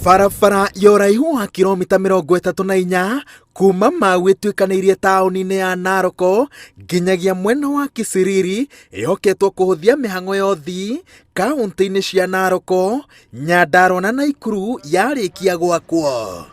Barabara ya ũraihu wa kilomita 34 kuma Maũ ĩtuĩkanĩirie taũni-inĩ ya Naroko nginyagia mwena wa Kisiriri ĩhoketwo kũhũthia mĩhang'o ya ũthii kaũntĩ-inĩ cia Naroko, Nyandarua na Naikuru yarĩkia gwakwo.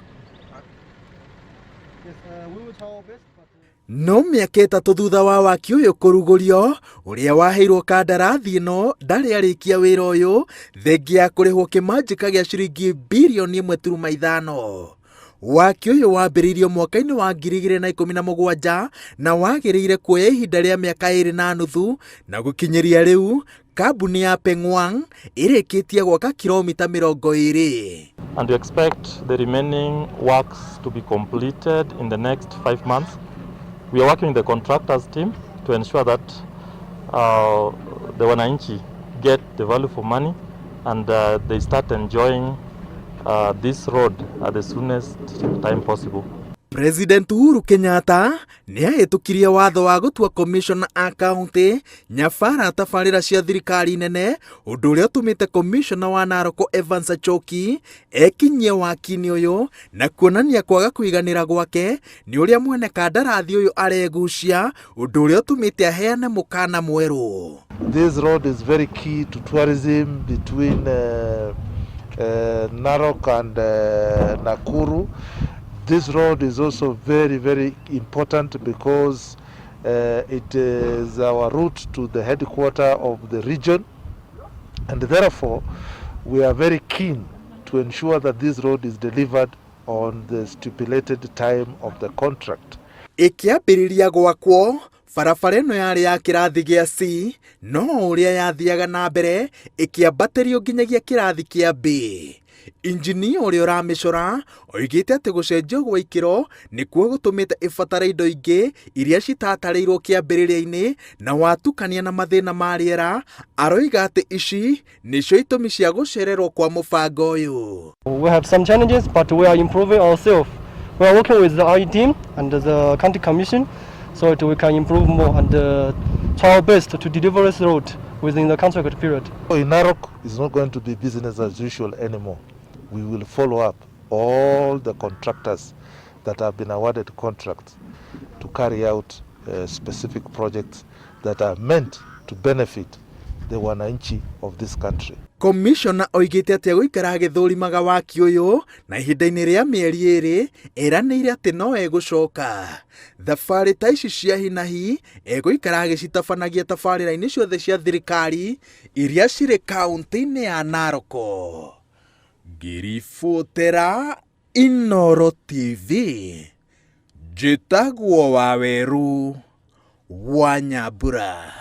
No mĩaka ĩtatũ thutha wa waki ũyũ kũrugũrio, ũrĩa waheirwo kandarathi ĩno ndarĩ arĩkia wĩra ũyũ thengia ya kũrĩhwo kĩmanjĩka gĩa ciringi birioni 1.5. Waki ũyũ wambĩrĩirio mwaka-inĩ wa 2017 na wagĩrĩire kuoya ihinda rĩa mĩaka 2.5 na gũkinyĩria rĩu kambuni ya Pengwang ĩrĩkĩtie gwaka kilomita 20. And we expect the remaining works to be completed in the next 5 months. We are working with the contractors team to ensure that the wananchi get the value for money and they start enjoying this road at the soonest time possible. President Uhuru Kenyatta nĩ ahĩtũkirie watho wa gũtua commissioner a county nyabara tabarĩra cia thirikari nene, ũndũ ũrĩa ũtũmĩte commissioner wa Naroko Evans Achoki ekinyie waki-inĩ ũyũ na kuonania kwaga kũiganĩra gwake nĩ ũrĩa mwene kandarathi ũyũ aregucia, ũndũ ũrĩa ũtũmĩte aheane mũkana mwerũ. This road is very key to tourism between Narok and Nakuru. This road is also very, very important because it is our route to the headquarters of the region, and therefore we are very keen to ensure that this road is delivered on the stipulated time of the contract. Ikiambĩrĩria gwakwo, barabara ĩno yarĩ ya kĩrathi gĩa C, no ũrĩa yathiaga na mbere ĩkĩambatĩrio nginyagia kĩrathi kĩa B. Injinia ũrĩa ũramĩcora oigĩte atĩ gũcenjio gwa ikĩro nĩkuo gũtũmĩte ĩbatare indo ingĩ iria citatarĩirwo kĩambĩrĩria-inĩ na watukania na mathĩna ma rĩera, aroiga atĩ ici nĩcio itũmi cia gũcererwo kwa mũbango ũyũ. We have some challenges, but we are improving ourselves. We are working with the RE team and the county commission so that we can improve more and try our best to deliver this road within the contract period. In Narok, it's not going to be business as usual anymore. We will follow up all the contractors that have been awarded contracts to carry out specific projects that are meant to benefit the wananchi of this country. Commissioner oigĩte atĩ gũikara agĩthũrimaga waki ũyũ na ihinda-inĩ rĩa mĩeri 2 eranĩire atĩ no egũcoka. Thabarĩ ta ici cia hinahi egũikara agĩcitabanagia tabarĩra-inĩ ciothe cia thirikari iria cirĩ kaũntĩ-inĩ ya Naroko. Ngĩribotera Inooro TV, njĩtagwo Waweru wa Nyambura.